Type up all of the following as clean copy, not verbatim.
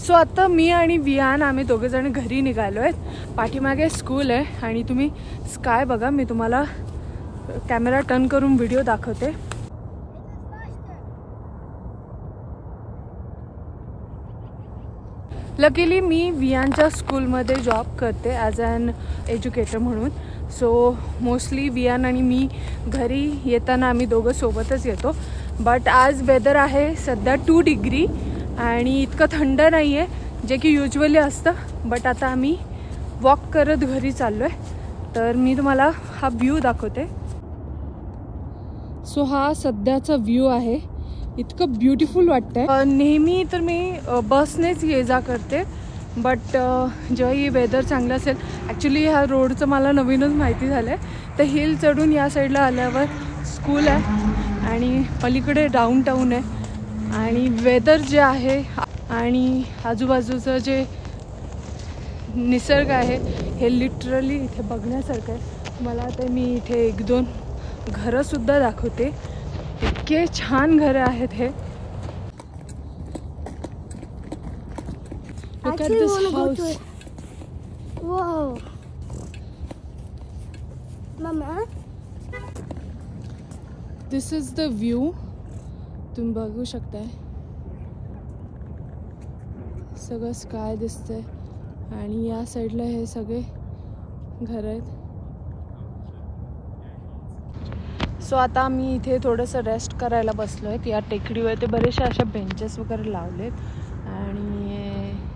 So आता मी आणि वियान आम्ही दोघेजण घरी निघालो आहेत. पाठीमागे स्कूल आहे आणि तुम्ही स्काय बघा. मी तुम्हाला कॅमेरा टर्न करून व्हिडिओ दाखवते. लकीली मी वियानच्या स्कूलमध्ये जॉब करते ॲज ॲन एज्युकेटर म्हणून. सो मोस्टली वियान आणि मी घरी येताना आम्ही दोघं सोबतच येतो. बट आज वेदर आहे सध्या 2 डिग्री आणि इतकं थंड नाही आहे जे की युजली असतं. बट आता आम्ही वॉक करत घरी चाललो आहे. तर मी तुम्हाला हा व्ह्यू दाखवते. सो हा सध्याचा व्ह्यू आहे. इतकं ब्युटिफुल वाटतंय. नेहमी तर मी बसनेच ये जा करते. बट जेव्हा ही वेदर चांगलं असेल, ॲक्च्युली ह्या रोडचं मला नवीनच माहिती झालं आहे. तर हिल चढून या साईडला आल्यावर स्कूल आहे आणि पलीकडे डाऊनटाऊन आहे. आणि वेदर जे आहे आणि आजूबाजूचं जे निसर्ग आहे हे लिटरली इथे बघण्यासारखं आहे. मला तर मी इथे 1-2 घरंसुद्धा दाखवते. इतके छान घरं आहेत हे. Look at this house. Whoa. Mama. This is the view. तुम्ही बघू शकताय. सगळं स्काय दिसतंय आणि या साईडला हे सगळे घर आहेत. सो आता मी इथे थोडंसं रेस्ट करायला बसलो आहे. या टेकडीवर ते बरेचसे अशा बेंचेस वगैरे लावलेत आणि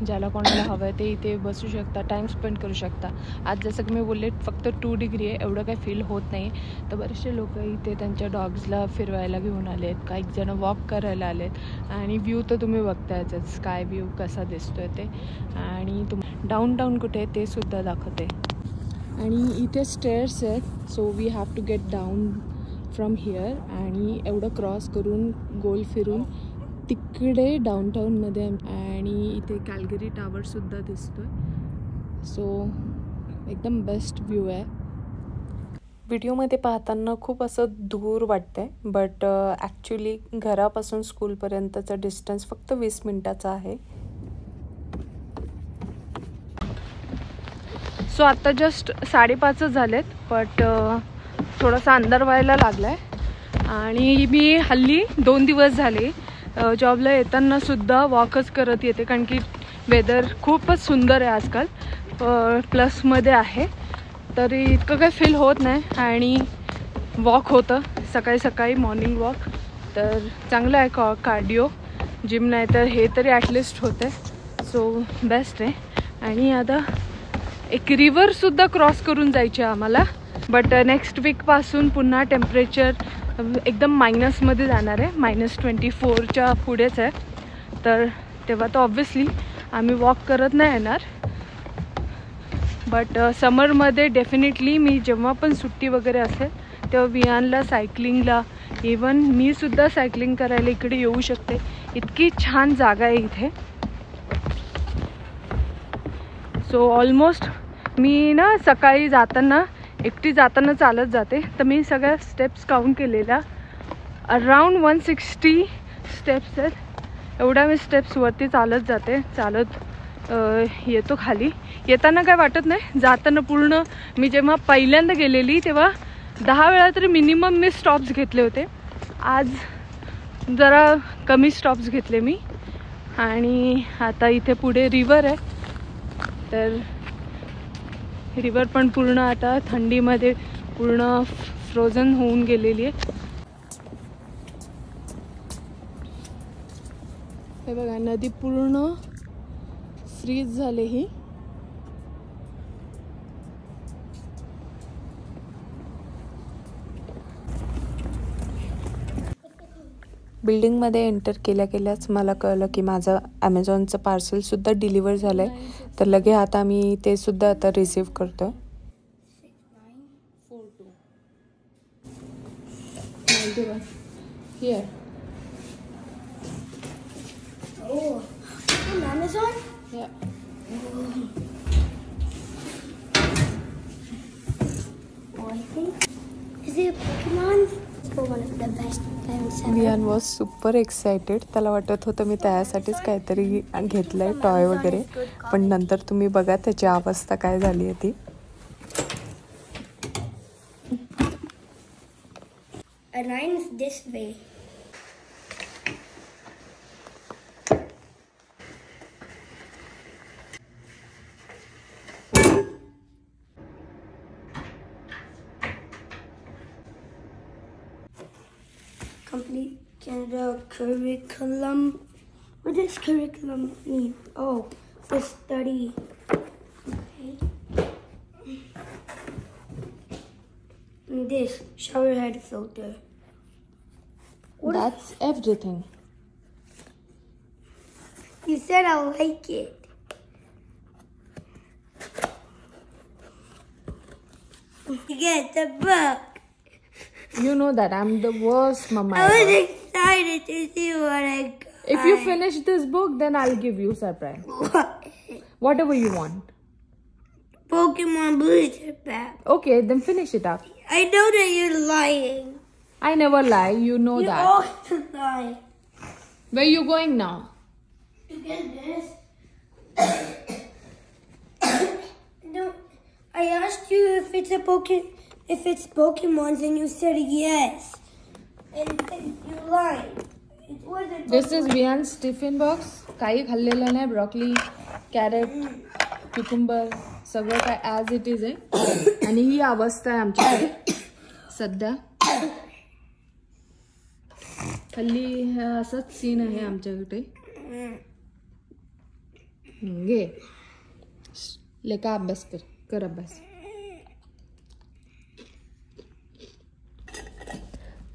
ज्याला कोणाला हवं आहे ते इथे बसू शकता, टाईम स्पेंड करू शकता. आज जसं की मी बोलले फक्त 2 डिग्री आहे, एवढं काही फील होत नाही. तर बरेचसे लोक इथे त्यांच्या डॉग्सला फिरवायला घेऊन आलेत, काही जण वॉक करायला आलेत आणि व्ह्यू तर तुम्ही बघतायच, स्काय व्ह्यू कसा दिसतोय ते. आणि डाऊनटाऊन कुठे आहे ते सुद्धा दाखवते. आणि इथे स्टेअर्स आहेत. So we have to get down from here आणि एवढं क्रॉस करून गोल फिरून तिकडे डाऊनटाऊनमध्ये. आणि इथे कॅल्गरी टावरसुद्धा दिसतो आहे. सो एकदम बेस्ट व्ह्यू आहे. व्हिडिओमध्ये पाहताना खूप असं दूर वाटतं आहे, बट ॲक्च्युली घरापासून स्कूलपर्यंतचा डिस्टन्स फक्त 20 मिनटाचा आहे. सो आत्ता जस्ट 5:30 झालेत. बट थोडासा अंधार व्हायला लागला आहे आणि मी हल्ली 2 दिवस झाले जॉबला येताना सुद्धा वॉकच करत येते, कारण की वेदर खूपच सुंदर आहे आजकाल. प्लसमध्ये आहे तर इतकं काही फील होत नाही आणि वॉक होतं सकाळी सकाळी, मॉर्निंग वॉक. तर चांगलं आहे. कार्डिओ जिम नाही तर हे तरी ॲटलिस्ट होतं. सो बेस्ट आहे. आणि आता एक रिव्हरसुद्धा क्रॉस करून जायची आहे आम्हाला. बट नेक्स्ट वीकपासून पुन्हा टेम्परेचर एकदम मायनसमध्ये जाणार आहे. -24च्या पुढेच आहे. तर तेव्हा तर ऑब्व्हियसली आम्ही वॉक करत नाही येणार. बट समरमध्ये डेफिनेटली मी जेव्हा पण सुट्टी वगैरे असेल तेव्हा वियानला सायकलिंगला, इवन मी सुद्धा सायकलिंग करायला इकडे येऊ शकते. इतकी छान जागा आहे इथे. सो ऑलमोस्ट मी ना सकाळी जाताना एकटी जाताना चालत जाते. तर मी सगळ्या स्टेप्स काउंट केलेल्या, अराउंड 160 स्टेप्स आहेत. एवढ्या मी स्टेप्सवरती चालत जाते. चालत येतो खाली. येताना काय वाटत नाही, जाताना पूर्ण. मी जेव्हा पहिल्यांदा गेलेली तेव्हा 10 वेळा तरी मिनिमम मी स्टॉप्स घेतले होते. आज जरा कमी स्टॉप्स घेतले मी. आणि आता इथे पुढे रिव्हर आहे. तर रिव्हर पण पूर्ण आता थंडीमध्ये पूर्ण फ्रोझन होऊन गेलेली आहे. हे बघा, नदी पूर्ण फ्रीज झाली. ही बिल्डिंगमध्ये एंटर केल्याच मला कळलं की माझं ॲमेझॉनचं पार्सलसुद्धा डिलिव्हर झालं आहे. तर लगे आता मी ते सुद्धा आता रिसीव्ह करतो आहे. 6942 Here. Oh, on Amazon? Yeah. Oh, I think. Is it Pokemon? for one of the best times ever. Vian was super excited. त्याला वाटत होतं मी त्यासाठीच काहीतरी घेतलंय टॉय वगैरे, पण नंतर तुम्ही बघा त्याची अवस्था काय झाली आहे ती. And mine's this way. Complete Canada curriculum. What does curriculum mean? Oh, the study. Okay. And this shower head filter. That's everything. You said I like it. You get the book. You know that I'm the worst mama I was ever. excited to see what I got. If you finish this book, then I'll give you surprise. What? Whatever you want. Pokemon Booster Pack. Okay, then finish it up. I know that you're lying. I never lie, you know You that. always lie. Where you going now? You get this? No, I asked you if it's Pokemon, and you said yes. And you lied. It wasn't. This is Vian's tiffin box. काही खाल्लेलं नाही. Broccoli, crate, क्युकुंबर सगळं काय as it is आहे. आणि ही अवस्था आहे आमच्याकडे सध्या. हल्ली असंच सीन आहे आमच्याकडे. घे लेका अभ्यास कर अभ्यास.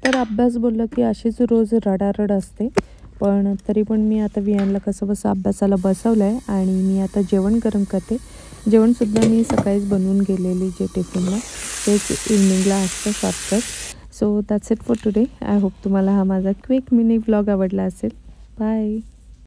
तर अभ्यास बोललं की अशीच रोज रडारड असते, पण तरी पण मी आता वियानला कसं बसं अभ्यासाला बसवलं आहे. आणि मी आता जेवण गरम करते. जेवणसुद्धा मी सकाळीच बनवून गेलेली जे टिफिनला तेच इव्हनिंगला असतं shortcut. So that's it for today. I hope तुम्हाला हा माझा क्विक मिनी व्लॉग आवडला असेल. बाय.